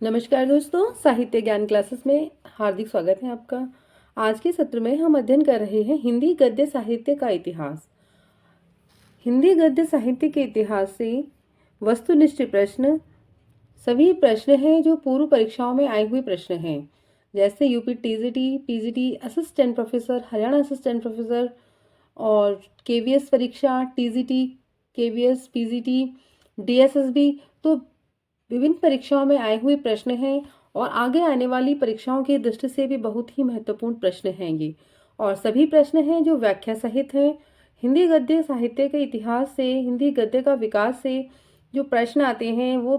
नमस्कार दोस्तों, साहित्य ज्ञान क्लासेस में हार्दिक स्वागत है आपका। आज के सत्र में हम अध्ययन कर रहे हैं हिंदी गद्य साहित्य का इतिहास। हिंदी गद्य साहित्य के इतिहास से वस्तुनिष्ठ प्रश्न सभी प्रश्न हैं जो पूर्व परीक्षाओं में आए हुए प्रश्न हैं, जैसे UP TGT, PGT, assistant professor, Haryana assistant professor और केवीएस परीक्षा, टीजीटी, केवीएस, पीजीटी, डीएसएसबी। तो विभिन्न परीक्षाओं में आए हुए प्रश्न हैं और आगे आने वाली परीक्षाओं की दृष्टि से भी बहुत ही महत्वपूर्ण प्रश्न हैं ये। और सभी प्रश्न हैं जो व्याख्या सहित हैं। हिंदी गद्य साहित्य के इतिहास से, हिंदी गद्य का विकास से जो प्रश्न आते हैं वो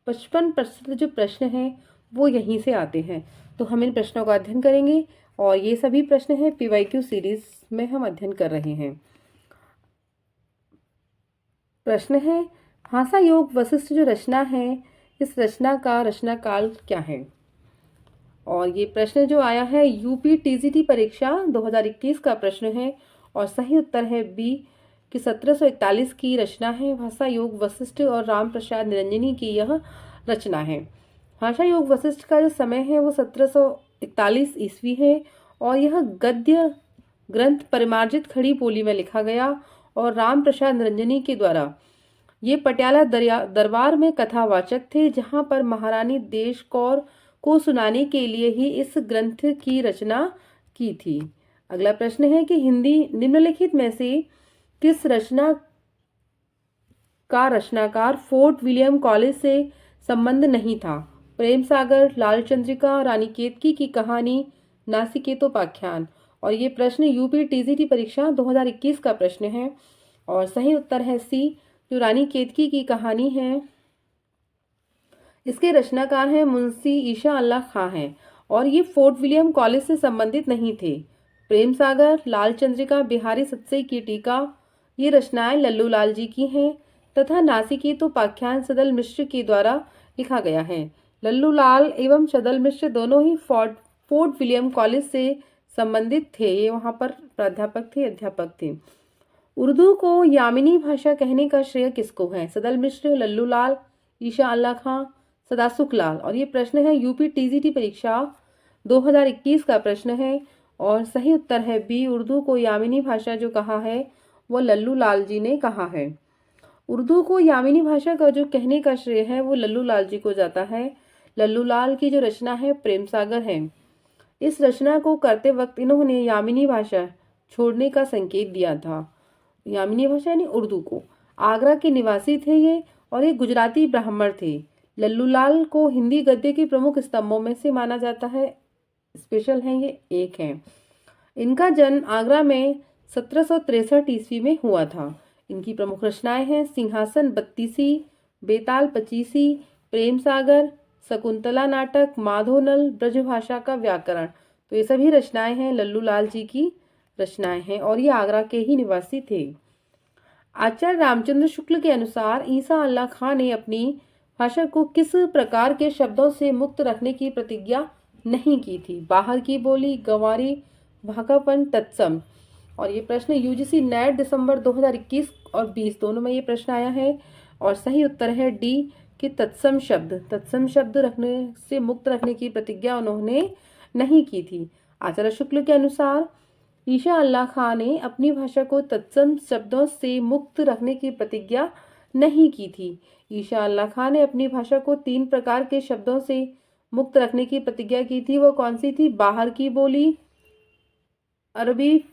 55% जो प्रश्न हैं वो यहीं से आते हैं। तो हम इन प्रश्नों का अध्ययन करेंगे और ये सभी प्रश्न हैं पीवाईक्यू सीरीज में हम अध्ययन कर रहे हैं। प्रश्न है, भाषा योग वशिष्ठ जो रचना है, इस रचना का रचना काल क्या है? और ये प्रश्न जो आया है यूपी टीजीटी परीक्षा 2021 का प्रश्न है और सही उत्तर है बी कि 1741 की रचना है। भाषा योग वशिष्ठ और राम प्रसाद निरंजनी की यह रचना है। भाषा योग वशिष्ठ का जो समय है वो 1741 ईस्वी है और यह गद्य ग्रंथ परिमार्जित खड़ी बोली में लिखा गया और राम प्रसाद निरंजनी के द्वारा ये पटियाला दरबार में कथावाचक थे, जहां पर महारानी देश कौर को सुनाने के लिए ही इस ग्रंथ की रचना की थी। अगला प्रश्न है कि हिंदी निम्नलिखित में से किस रचना का रचनाकार फोर्ट विलियम कॉलेज से संबंध नहीं था? प्रेम सागर, लाल चंद्रिका, रानी केतकी की कहानी, नासिकेतोपाख्यान। और ये प्रश्न यूपी टीजीटी परीक्षा 2021 का प्रश्न है और सही उत्तर है सी जो रानी केतकी की कहानी है। इसके रचनाकार हैं मुंशी ईशा अल्लाह खां हैं और ये फोर्ट विलियम कॉलेज से संबंधित नहीं थे। प्रेम सागर, लाल चंद्रिका, बिहारी सत्सई की टीका, ये रचनाएं लल्लू लाल जी की हैं तथा नासिकेतोपाख्यान सदल मिश्र के द्वारा लिखा गया है। लल्लू लाल एवं सदल मिश्र दोनों ही फोर्ट विलियम कॉलेज से संबंधित थे। ये वहां पर प्राध्यापक थे, अध्यापक थे। उर्दू को यामिनी भाषा कहने का श्रेय किसको है? सदल मिश्र, लल्लू लाल, ईशा अल्लाह खां, सदासुख लाल। और ये प्रश्न है यूपी टीजीटी परीक्षा 2021 का प्रश्न है और सही उत्तर है बी। उर्दू को यामिनी भाषा जो कहा है वो लल्लू लाल जी ने कहा है। उर्दू को यामिनी भाषा का जो कहने का श्रेय है वो लल्लू लाल जी को जाता है। लल्लू लाल की जो रचना है प्रेम सागर है। इस रचना को करते वक्त इन्होंने यामिनी भाषा छोड़ने का संकेत दिया था। यामिनी भाषा यानी उर्दू को। आगरा के निवासी थे ये और ये गुजराती ब्राह्मण थे। लल्लू लाल को हिंदी गद्य के प्रमुख स्तंभों में से माना जाता है। स्पेशल हैं ये, एक हैं। इनका जन्म आगरा में 1763 ईस्वी में हुआ था। इनकी प्रमुख रचनाएं हैं सिंहासन बत्तीसी, बेताल पचीसी, प्रेम सागर, शकुंतला नाटक, माधोनल, ब्रजभाषा का व्याकरण। तो ये सभी रचनाएं हैं लल्लू लाल जी की रचनाएं हैं और ये आगरा के ही निवासी थे। आचार्य रामचंद्र शुक्ल के अनुसार ईसा अल्लाह खां ने अपनी भाषा को किस प्रकार के शब्दों से मुक्त रखने की प्रतिज्ञा नहीं की थी? बाहर की बोली, गंवारी, भाकापन, तत्सम। और ये प्रश्न यूजीसी नेट दिसंबर 2021 और 20 दोनों में ये प्रश्न आया है और सही उत्तर है डी कि तत्सम शब्द रखने से मुक्त रखने की प्रतिज्ञा उन्होंने नहीं की थी। आचार्य शुक्ल के अनुसार ईशा अल्लाह खां ने अपनी भाषा को तत्सम शब्दों से मुक्त रखने की प्रतिज्ञा नहीं की थी। ईशा अल्लाह खां ने अपनी भाषा को 3 प्रकार के शब्दों से मुक्त रखने की प्रतिज्ञा की थी। वो कौन सी थी? बाहर की बोली, अरबी,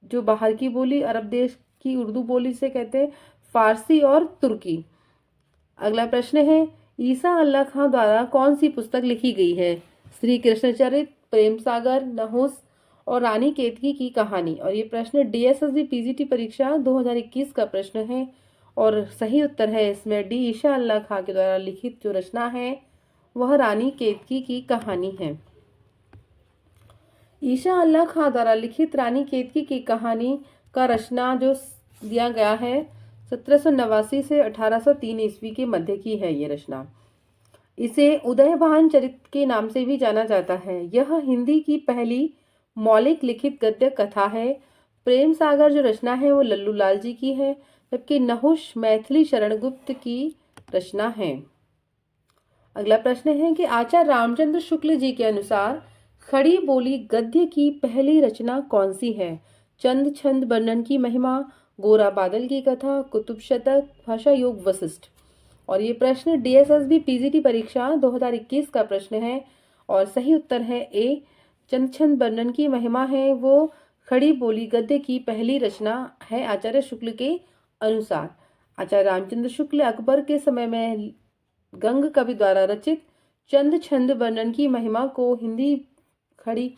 जो बाहर की बोली अरब देश की उर्दू बोली से कहते हैं, फारसी और तुर्की। अगला प्रश्न है, ईसा अल्लाह खां द्वारा कौन सी पुस्तक लिखी गई है? श्री कृष्णचरित, प्रेम सागर, नहुस और रानी केतकी की कहानी। और ये प्रश्न डीएसएसबी पीजीटी परीक्षा 2021 का प्रश्न है और सही उत्तर है इसमें डी। ईशा अल्लाह खां के द्वारा लिखित जो रचना है वह रानी केतकी की कहानी है। ईशा अल्लाह खां द्वारा लिखित रानी केतकी की कहानी का रचना जो दिया गया है 1789 से 1803 ईस्वी के मध्य की है ये रचना। इसे उदयभान चरित के नाम से भी जाना जाता है। यह हिंदी की पहली मौलिक लिखित गद्य कथा है। प्रेम सागर जो रचना है वो लल्लू लाल जी की है, जबकि नहुष मैथिली शरण गुप्त की रचना है। अगला प्रश्न है कि आचार्य रामचंद्र शुक्ल जी के अनुसार खड़ी बोली गद्य की पहली रचना कौन सी है? चंद छंद वर्णन की महिमा, गोरा बादल की कथा, कुतुब शतक, भाषा योग वशिष्ठ। और ये प्रश्न डीएसएसबी पीजीटी परीक्षा 2021 का प्रश्न है और सही उत्तर है ए। चंद छंद वर्णन की महिमा है वो खड़ी बोली गद्य की पहली रचना है आचार्य शुक्ल के अनुसार। आचार्य रामचंद्र शुक्ल अकबर के समय में गंग कवि द्वारा रचित चंद छंद वर्णन की महिमा को हिंदी खड़ी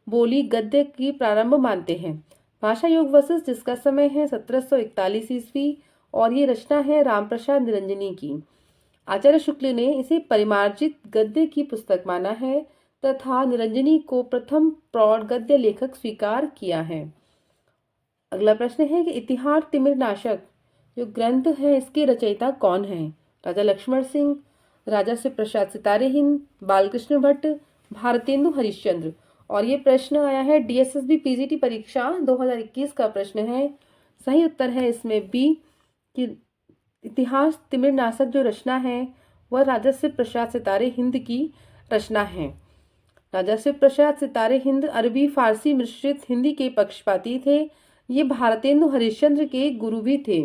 बोली गद्य की प्रारंभ मानते हैं। भाषा योग वशिष्ठ जिसका समय है 1741 ईस्वी और ये रचना है रामप्रसाद निरंजनी की। आचार्य शुक्ल ने इसे परिमार्जित गद्य की पुस्तक माना है तथा निरंजनी को प्रथम प्रौढ़ गद्य लेखक स्वीकार किया है। अगला प्रश्न है कि इतिहास तिमिर नाशक जो ग्रंथ है इसके रचयिता कौन है? राजा लक्ष्मण सिंह, राजा शिव प्रसाद सितारे हिंद, बालकृष्ण भट्ट, भारतेंदु हरिश्चंद्र। और ये प्रश्न आया है डीएसएसबी पीजीटी परीक्षा 2021 का प्रश्न है। सही उत्तर है इसमें बी कि इतिहास तिमिर नाशक जो रचना है वह राजा शिव प्रसाद सितारे हिंद की रचना है। राजा शिव प्रसाद सितारे हिंद अरबी फारसी मिश्रित हिंदी के पक्षपाती थे। ये भारतेंदु हरिश्चंद्र के गुरु भी थे।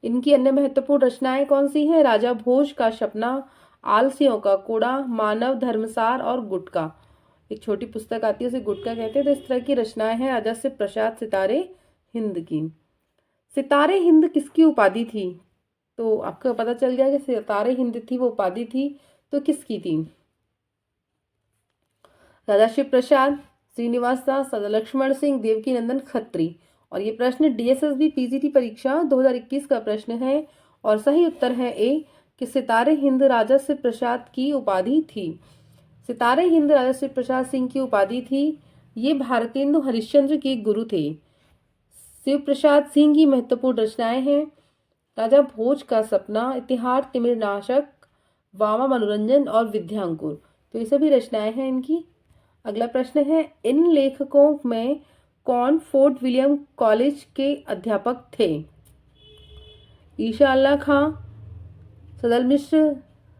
इनकी अन्य महत्वपूर्ण रचनाएं कौन सी हैं? राजा भोज का सपना, आलसियों का कूड़ा, मानव धर्मसार और गुटका। एक छोटी पुस्तक आती है उसे गुटका कहते हैं। तो इस तरह की रचनाएं हैं राजा शिव प्रसाद सितारे हिंद की। सितारे हिंद किसकी उपाधि थी? तो आपको पता चल गया कि सितारे हिंद थी वो उपाधि थी, तो किसकी थी? राजा शिव प्रसाद, श्रीनिवास दास, राजा लक्ष्मण सिंह, देवकी नंदन खत्री। और ये प्रश्न डीएसएसबी पीजीटी परीक्षा 2021 का प्रश्न है और सही उत्तर है ए कि सितारे हिंद राजा शिव प्रसाद की उपाधि थी। सितारे हिंद राजा शिव प्रसाद सिंह की उपाधि थी। ये भारतेंदु हरिश्चंद्र के गुरु थे। शिव प्रसाद सिंह की महत्वपूर्ण रचनाएं हैं राजा भोज का सपना, इतिहास तिमिर नाशक, वामा मनोरंजन और विद्यांकुर। तो ये सभी रचनाएं हैं इनकी। अगला प्रश्न है इन लेखकों में कौन फोर्ट विलियम कॉलेज के अध्यापक थे? ईशा अल्लाह खां, सदल मिश्र,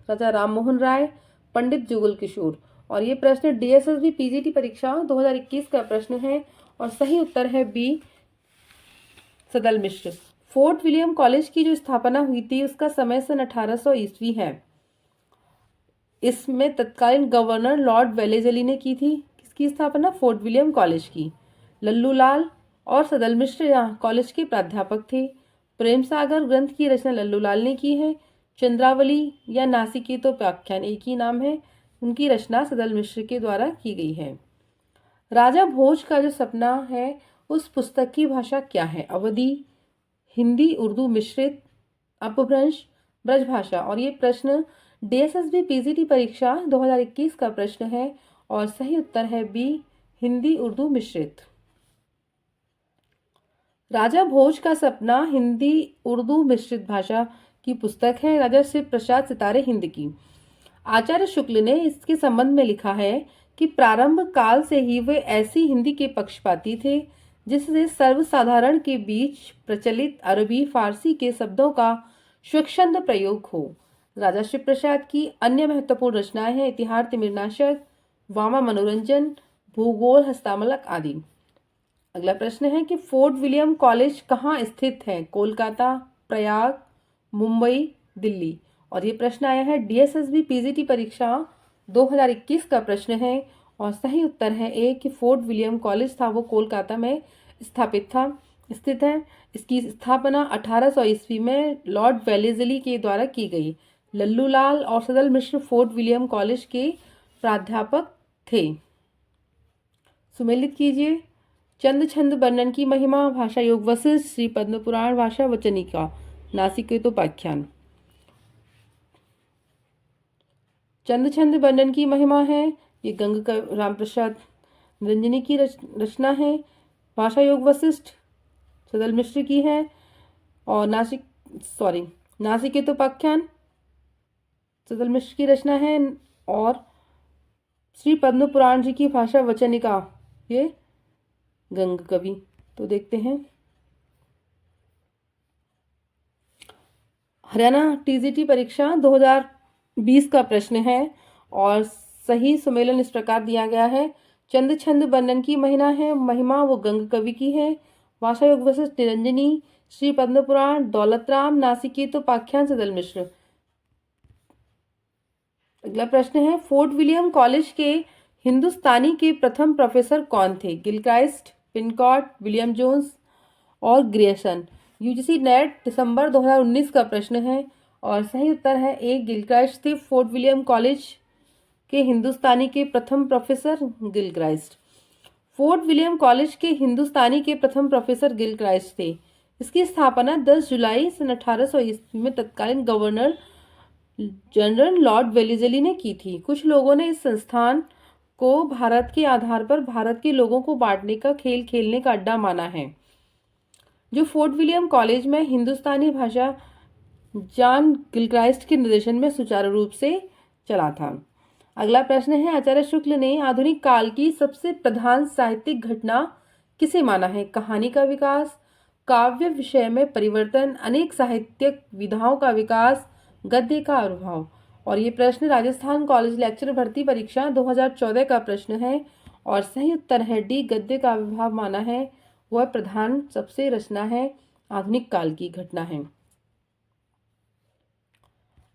राजा राम मोहन राय, पंडित जुगल किशोर। और ये प्रश्न डीएसएसबी पीजीटी परीक्षा 2021 का प्रश्न है और सही उत्तर है बी सदल मिश्र। फोर्ट विलियम कॉलेज की जो स्थापना हुई थी उसका समय सन 1800 ईस्वी है। इसमें तत्कालीन गवर्नर लॉर्ड वेलेजली ने की थी। किसकी स्थापना? फोर्ट विलियम कॉलेज की। लल्लू लाल और सदल मिश्र यहाँ कॉलेज के प्राध्यापक थे। प्रेम सागर ग्रंथ की रचना लल्लू लाल ने की है। चंद्रावली या नासिकेतोपाख्यान एक ही नाम है, उनकी रचना सदल मिश्र के द्वारा की गई है। राजा भोज का जो सपना है उस पुस्तक की भाषा क्या है? अवधी, हिंदी उर्दू मिश्रित, अपभ्रंश, ब्रजभाषा। और ये प्रश्न डीएसएसबी पीजीटी परीक्षा 2021 का प्रश्न है और सही उत्तर है बी हिंदी उर्दू मिश्रित। राजा भोज का सपना हिंदी उर्दू मिश्रित भाषा की पुस्तक है राजा शिव प्रसाद सितारे हिंद की। आचार्य शुक्ल ने इसके संबंध में लिखा है कि प्रारंभ काल से ही वे ऐसी हिंदी के पक्षपाती थे जिससे सर्वसाधारण के बीच प्रचलित अरबी फारसी के शब्दों का स्वच्छंद प्रयोग हो। राजा शिव प्रसाद की अन्य महत्वपूर्ण रचनाएं हैं इतिहास तिमिरनाशक, वामा मनोरंजन, भूगोल हस्तामलक आदि। अगला प्रश्न है कि फोर्ट विलियम कॉलेज कहाँ स्थित है? कोलकाता, प्रयाग, मुंबई, दिल्ली। और ये प्रश्न आया है डीएसएसबी पीजीटी परीक्षा 2021 का प्रश्न है और सही उत्तर है ए कि फोर्ट विलियम कॉलेज था वो कोलकाता में स्थित है। इसकी स्थापना 1800 ईस्वी में लॉर्ड वेलेजली के द्वारा की गई। लल्लू लाल और सदल मिश्र फोर्ट विलियम कॉलेज के प्राध्यापक थे। सुमेलित कीजिए। चंद छंद वर्णन की महिमा, भाषा योग वशिष्ठ, श्री पद्म पुराण, भाषा वचनिका, नासिकेतोपाख्यान। चंद छंद वर्णन की महिमा है ये गंग का रामप्रसाद निरंजनी की रचना है। भाषा योग वशिष्ठ सदल मिश्र की है और नासिकेतोपाख्यान सदल मिश्र की रचना है और श्री पद्म पुराण जी की भाषा वचनिका ये गंग कवि। तो देखते हैं हरियाणा टीजीटी परीक्षा 20 का प्रश्न है और सही सुमेलन इस प्रकार दिया गया है। चंद छंद वर्णन की महिमा वो गंग कवि की है। भाषा योग वशिष्ठ निरंजनी, श्री पद्म पुराण, दौलतराम, नासिकेत उपाख्यान, सदल मिश्र। अगला प्रश्न है, फोर्ट विलियम कॉलेज के हिंदुस्तानी के प्रथम प्रोफेसर कौन थे? गिलक्राइस्ट, पिनकॉट, विलियम जोन्स और ग्रियर्सन। यूजीसी नेट दिसंबर 2019 का प्रश्न है और सही उत्तर है ए, गिलक्राइस्ट थे फोर्ट विलियम कॉलेज के हिंदुस्तानी के प्रथम professor Gilchrist. Fort William college के हिंदुस्तानी के प्रथम प्रोफेसर गिलक्राइस्ट थे। इसकी स्थापना 10 जुलाई सन 1800 ईस्वी में तत्कालीन गवर्नर जनरल लॉर्ड वेलिजली ने की थी। कुछ लोगों ने इस संस्थान को भारत के आधार पर भारत के लोगों को बांटने का खेल खेलने का अड्डा माना है, जो फोर्ट विलियम कॉलेज में हिंदुस्तानी भाषा जॉन गिलक्राइस्ट के निर्देशन में सुचारू रूप से चला था। अगला प्रश्न है, आचार्य शुक्ल ने आधुनिक काल की सबसे प्रधान साहित्यिक घटना किसे माना है? कहानी का विकास, काव्य विषय में परिवर्तन, अनेक साहित्यिक विधाओं का विकास, गद्य का आविर्भाव। और ये प्रश्न राजस्थान कॉलेज लेक्चर भर्ती परीक्षा 2014 का प्रश्न है और सही उत्तर है डी, गद्य का आविर्भाव माना है वह प्रधान सबसे रचना है, आधुनिक काल की घटना है।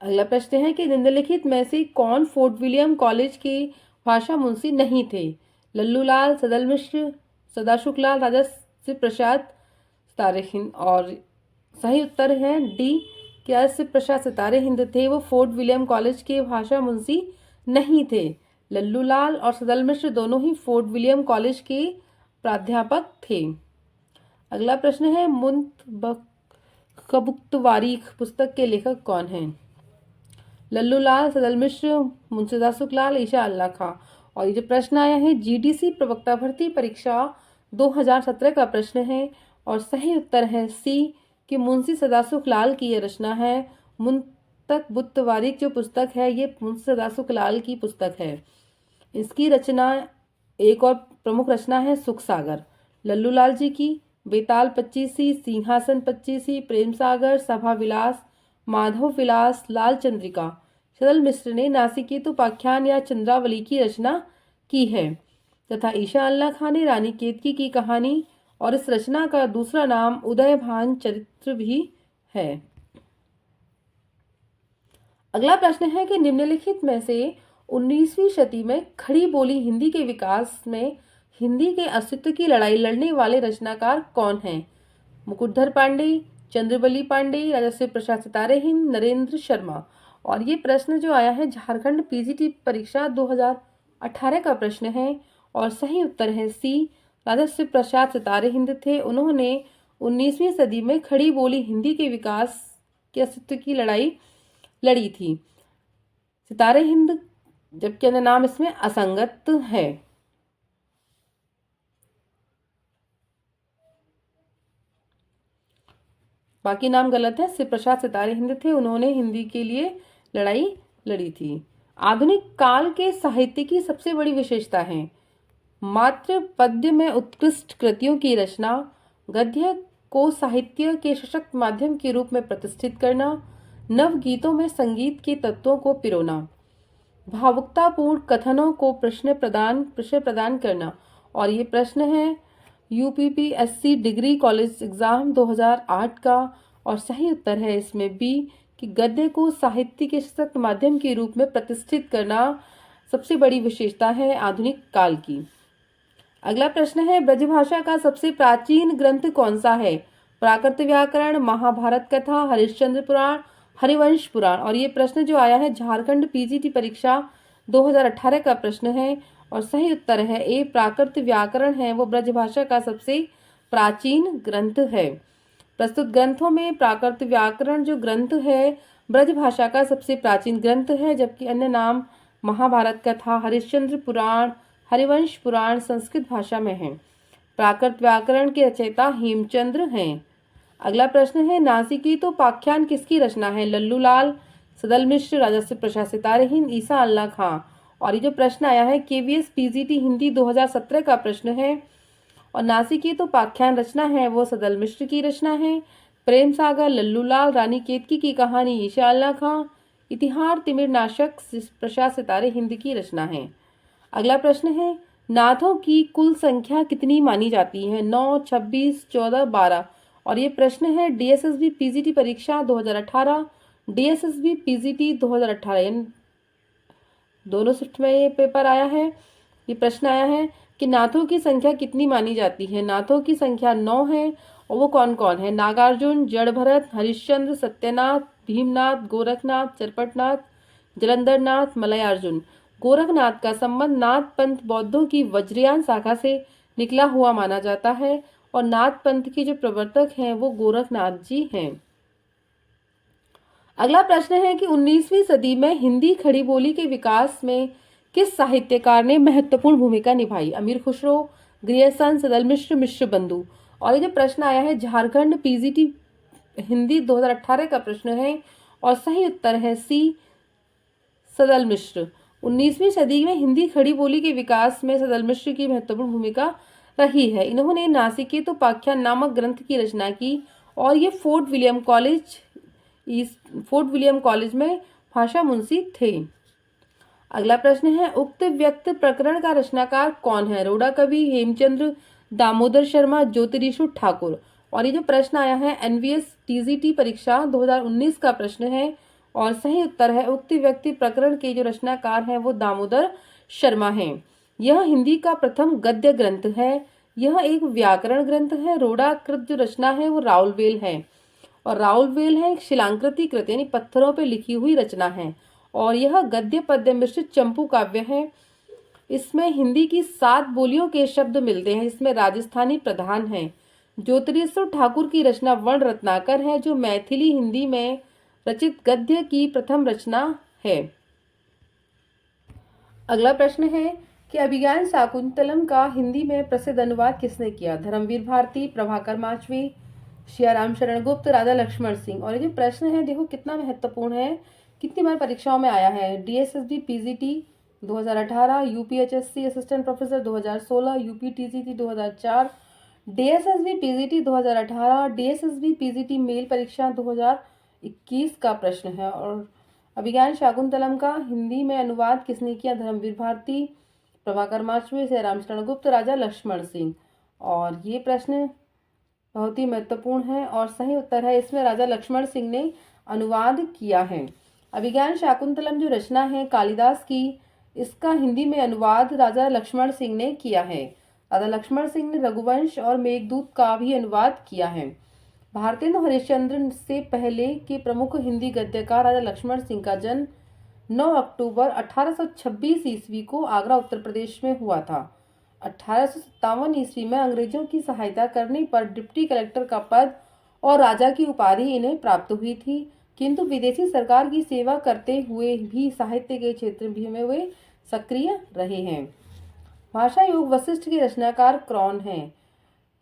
अगला प्रश्न है कि निम्नलिखित में से कौन फोर्ट विलियम कॉलेज के भाषा मुंशी नहीं थे? लल्लूलाल, सदल मिश्र, सदाशुकलाल, राजा शिव प्रसाद सितारे हिंद। और सही उत्तर है डी, क्या शिव प्रसाद सितारे हिंद थे वो फोर्ट विलियम कॉलेज के भाषा मुंशी नहीं थे। लल्लूलाल और सदल मिश्र दोनों ही फोर्ट विलियम कॉलेज के प्राध्यापक थे। अगला प्रश्न है, मुंतखबुख्तवारीख पुस्तक के लेखक कौन हैं? लल्लूलाल, सदल मिश्र, मुंशी दासुकलाल, ईशा अल्लाह खां। और ये जो प्रश्न आया है जीडीसी प्रवक्ता भर्ती परीक्षा 2017 का प्रश्न है और सही उत्तर है सी, कि मुंशी सदासुखलाल की ये रचना है। मुंतखबुख्तवारीख जो पुस्तक है ये मुंशी सदासुखलाल की पुस्तक है। इसकी रचना एक और प्रमुख रचना है सुख सागर। लल्लूलाल जी की बेताल पच्चीसी, सिंहासन पच्चीसी, प्रेम सागर, सभा विलास, माधव विलास, लाल चंद्रिका। सदल मिश्र ने नासिकेत उपाख्यान या चंद्रावली की रचना की है तथा ईशा अल्लाह खां ने रानी केतकी की कहानी और इस रचना का दूसरा नाम उदयभान चरित्र भी है। अगला प्रश्न है कि निम्नलिखित में से 19वीं शती में खड़ी बोली हिंदी के विकास में हिंदी के अस्तित्व की लड़ाई लड़ने वाले रचनाकार कौन हैं? मुकुटधर पांडे, चंद्रबली पांडे, राजा शिव प्रसाद सितारे हिंद, नरेंद्र शर्मा। और ये प्रश्न जो आया है झारखंड पीजीटी परीक्षा 2018 का प्रश्न है और सही उत्तर है सी, राजा शिव प्रसाद सितारे हिंद थे। उन्होंने 19वीं सदी में खड़ी बोली हिंदी के विकास के अस्तित्व की लड़ाई लड़ी थी। सितारे हिंद जबकि अन्य नाम इसमें असंगत है। बाकी नाम गलत है। शिव प्रसाद सितारे हिंद थे, उन्होंने हिंदी के लिए लड़ाई लड़ी थी। आधुनिक काल के साहित्य की सबसे बड़ी विशेषता है मात्र पद्य में उत्कृष्ट कृतियों की रचना, गद्य को साहित्य के सशक्त माध्यम के रूप में प्रतिष्ठित करना, नव गीतों में संगीत के तत्वों को पिरोना, भावुकतापूर्ण कथनों को प्रश्न प्रदान करना। और ये प्रश्न है यूपीपीएससी डिग्री कॉलेज एग्जाम 2008 का और सही उत्तर है इसमें बी, कि गद्य को साहित्य के सशक्त माध्यम के रूप में प्रतिष्ठित करना सबसे बड़ी विशेषता है आधुनिक काल की। अगला प्रश्न है, ब्रजभाषा का सबसे प्राचीन ग्रंथ कौन सा है? प्राकृत व्याकरण, महाभारत कथा, हरिश्चंद्र पुराण, हरिवंश पुराण। और ये प्रश्न जो आया है झारखंड पीजीटी परीक्षा 2018 का प्रश्न है और सही उत्तर है ए, प्राकृत व्याकरण है वो ब्रजभाषा का सबसे प्राचीन ग्रंथ है। प्रस्तुत ग्रंथों में प्राकृत व्याकरण जो ग्रंथ है ब्रजभाषा का सबसे प्राचीन ग्रंथ है, जबकि अन्य नाम महाभारत कथा, हरिश्चंद्र पुराण, हरिवंश पुराण संस्कृत भाषा में है। प्राकृत व्याकरण के रचयिता हेमचंद्र हैं। अगला प्रश्न है, नासिकेत उपाख्यान किसकी रचना है? लल्लूलाल, सदल मिश्र, राजा शिव प्रसाद सितारे हिंद, ईशा अल्लाह खां। और ये जो प्रश्न आया है केवीएस पीजीटी हिंदी 2017 का प्रश्न है और नासिकेत उपाख्यान रचना है वो सदल मिश्र की रचना है। प्रेम सागर, लल्लूलाल, रानी केतकी की कहानी, ईशा अल्लाह खां, इतिहार तिमिरनाशक प्रसाद सितारे हिंद की रचना है। अगला प्रश्न है, नाथों की कुल संख्या कितनी मानी जाती है? 9, 26, 14, 12। और ये प्रश्न है डीएसएसबी पीजीटी परीक्षा 2018, डीएसएसबी पीजीटी 2018 इन दोनों शिफ्ट में ये पेपर आया है। ये प्रश्न आया है कि नाथों की संख्या कितनी मानी जाती है? नाथों की संख्या 9 है। और वो कौन कौन है? नागार्जुन, जड़भरत, हरिश्चंद्र, सत्यनाथ, भीमनाथ, गोरखनाथ, चरपटनाथ, जलंधरनाथ, मलयार्जुन। गोरखनाथ का संबंध नाथ पंथ बौद्धों की वज्रयान शाखा से निकला हुआ माना जाता है और नाथ पंथ के जो प्रवर्तक हैं वो गोरखनाथ जी हैं। अगला प्रश्न है कि 19वीं सदी में हिंदी खड़ी बोली के विकास में किस साहित्यकार ने महत्वपूर्ण भूमिका निभाई? अमीर खुसरो, ग्रियर्सन, सदल मिश्र, मिश्र बंधु। और ये जो प्रश्न आया है झारखंड पीजीटी हिंदी 2018 का प्रश्न है और सही उत्तर है सी, सदल मिश्र। 19वीं सदी में हिंदी खड़ी बोली के विकास में सदल मिश्र की महत्वपूर्ण भूमिका रही है। इन्होंने नासिकेत उपाख्यान नामक ग्रंथ की रचना की और ये फोर्ट विलियम कॉलेज में भाषा मुंशी थे। अगला प्रश्न है, उक्त व्यक्त प्रकरण का रचनाकार कौन है? रोड़ा कवि, हेमचंद्र, दामोदर शर्मा, ज्योतिरीशु ठाकुर। और ये जो प्रश्न आया है एनवीएस टीजीटी परीक्षा 2019 का प्रश्न है और सही उत्तर है उक्त व्यक्ति प्रकरण के जो रचनाकार हैं वो दामोदर शर्मा हैं। यह हिंदी का प्रथम गद्य ग्रंथ है। यह एक व्याकरण ग्रंथ है। रोड़ा कृत जो रचना है वो राउलवेल है और राउलवेल है एक शिलांकृति कृत यानी पत्थरों पर लिखी हुई रचना है और यह गद्य पद्य मिश्रित चंपू काव्य है। इसमें हिंदी की 7 बोलियों के शब्द मिलते हैं। इसमें राजस्थानी प्रधान है। ज्योतिरीशु ठाकुर की रचना वर्ण रत्नाकर है जो मैथिली हिंदी में रचित गद्य की प्रथम रचना है। अगला प्रश्न है कि अभिज्ञान शाकुंतलम का हिंदी में प्रसिद्ध अनुवाद किसने किया? धर्मवीर भारती, प्रभाकर माचवी, सियाराम शरण गुप्त, राजा लक्ष्मण सिंह। और ये जो प्रश्न है देखो कितना महत्वपूर्ण है, कितनी बार परीक्षाओं में आया है। DSSB PGT 2018, UPHSC assistant professor 2016, UPTGT 2004, DSSB PGT 2018, DSSB PGT male परीक्षा 2021 का प्रश्न है। और अभिज्ञान शाकुंतलम का हिंदी में अनुवाद किसने किया? धर्मवीर भारती, प्रभाकर माचवी, सियाराम शरण गुप्त, राजा लक्ष्मण सिंह। और ये प्रश्न बहुत ही महत्वपूर्ण है और सही उत्तर है इसमें राजा लक्ष्मण सिंह ने अनुवाद किया है। अभिज्ञान शाकुंतलम जो रचना है कालिदास की, इसका हिंदी में अनुवाद राजा लक्ष्मण सिंह ने किया है। राजा लक्ष्मण सिंह ने रघुवंश और मेघदूत का भी अनुवाद किया है। भारतेंदु हरिश्चंद्र से पहले के प्रमुख हिंदी गद्यकार राजा लक्ष्मण सिंह का जन्म 9 अक्टूबर 1826 ईस्वी को आगरा उत्तर प्रदेश में हुआ था। 1857 ईस्वी में अंग्रेजों की सहायता करने पर डिप्टी कलेक्टर का पद और राजा की उपाधि इन्हें प्राप्त हुई थी, किंतु विदेशी सरकार की सेवा करते हुए भी साहित्य के क्षेत्र में वे सक्रिय रहे हैं। भाषा योग वशिष्ठ के रचनाकार कौन हैं?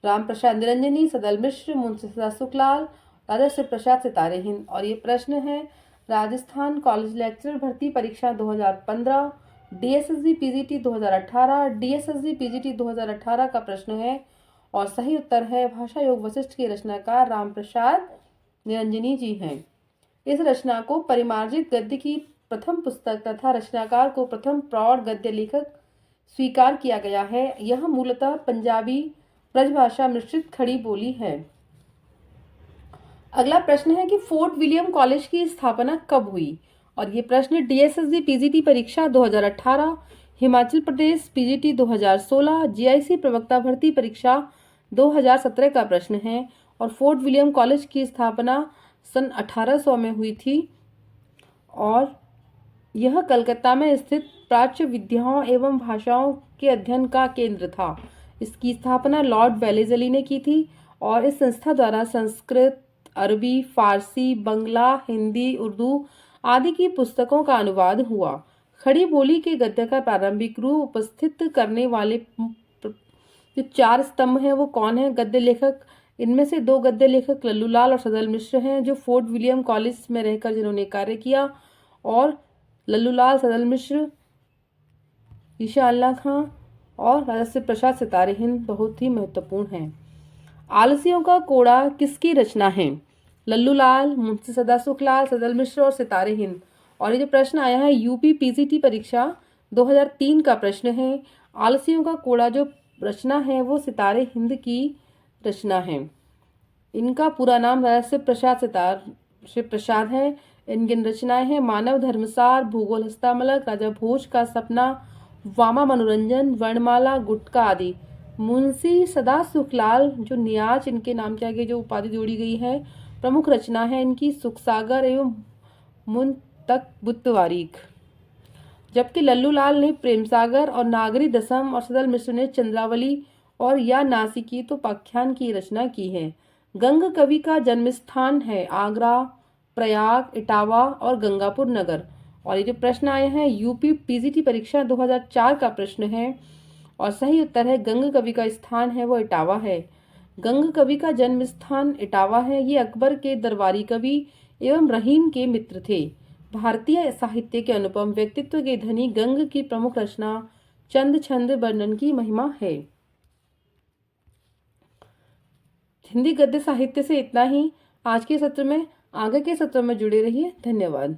राम प्रसाद निरंजनी, सदल मिश्र, मुंशी सदा सुखलाल, राजा शिव प्रसाद सितारे हिंद। और ये प्रश्न है राजस्थान कॉलेज लेक्चरर भर्ती परीक्षा 2015, डीएसएसबी पीजीटी 2018, डीएसएसबी पीजीटी 2018 का प्रश्न है और सही उत्तर है भाषा योग वशिष्ठ के रचनाकार राम प्रसाद निरंजनी जी हैं। इस रचना को परिमार्जित गद्य की प्रथम पुस्तक तथा रचनाकार को प्रथम प्रौढ़ गद्य लेखक स्वीकार किया गया है। यह मूलतः पंजाबी ब्रजभाषा मिश्रित खड़ी बोली है। अगला प्रश्न है कि फोर्ट विलियम कॉलेज की स्थापना कब हुई? और ये प्रश्न डीएसएसबी पीजीटी परीक्षा 2018, हिमाचल प्रदेश पीजीटी 2016, जीआईसी प्रवक्ता भर्ती परीक्षा 2017 का प्रश्न है। और फोर्ट विलियम कॉलेज की स्थापना सन 1800 में हुई थी और यह कलकत्ता में स्थित प्राच्य विद्याओं एवं भाषाओं के अध्ययन का केंद्र था। इसकी स्थापना लॉर्ड वेलेजली ने की थी और इस संस्था द्वारा संस्कृत, अरबी, फारसी, बंगला, हिंदी, उर्दू आदि की पुस्तकों का अनुवाद हुआ। खड़ी बोली के गद्य का प्रारंभिक रूप उपस्थित करने वाले जो 4 स्तंभ हैं वो कौन है? गद्य लेखक, इनमें से 2 गद्य लेखक लल्लूलाल और सदल मिश्र हैं जो फोर्ट विलियम कॉलेज में रहकर जिन्होंने कार्य किया। और लल्लूलाल, सदल मिश्र, ईशा अल्लाह खां और राजा शिव प्रसाद सितारे हिंद बहुत ही महत्वपूर्ण हैं। आलसियों का कोड़ा किसकी रचना है? लल्लूलाल, मुंशी सदा सुखलाल, सदल मिश्र और सितारे हिंद। और ये जो प्रश्न आया है यूपी पीजीटी परीक्षा 2003 का प्रश्न है। आलसियों का कोड़ा जो रचना है वो सितारे हिंद की रचना है। इनका पूरा नाम राजा शिव प्रसाद है। इनकी रचनाएं हैं मानव धर्मसार, भूगोल हस्तामलक, राजा भोज का सपना, वामा मनोरंजन, वर्णमाला, गुटका आदि। मुंशी सदा सुखलाल जो नियाज इनके नाम के आगे जो उपाधि जोड़ी गई है, प्रमुख रचना है इनकी सुखसागर एवं मुंतकबुत्तवारीख। जबकि लल्लू लाल ने प्रेम सागर और नागरी दसम और सदल मिश्र ने चंद्रावली और या नासिकी तो पाख्यान की रचना की है। गंग कवि का जन्म स्थान है आगरा, प्रयाग, इटावा और गंगापुर नगर। और ये जो प्रश्न आए हैं यूपी पीजीटी परीक्षा 2004 का प्रश्न है और सही उत्तर है गंग कवि का स्थान है वो इटावा है। गंग कवि का जन्म स्थान इटावा है। ये अकबर के दरबारी कवि एवं रहीम के मित्र थे। भारतीय साहित्य के अनुपम व्यक्तित्व के धनी गंग की प्रमुख रचना चंद छंद वर्णन की महिमा है। हिंदी गद्य साहित्य से इतना ही आज के सत्र में। आगे के सत्र में जुड़े रहिए। धन्यवाद।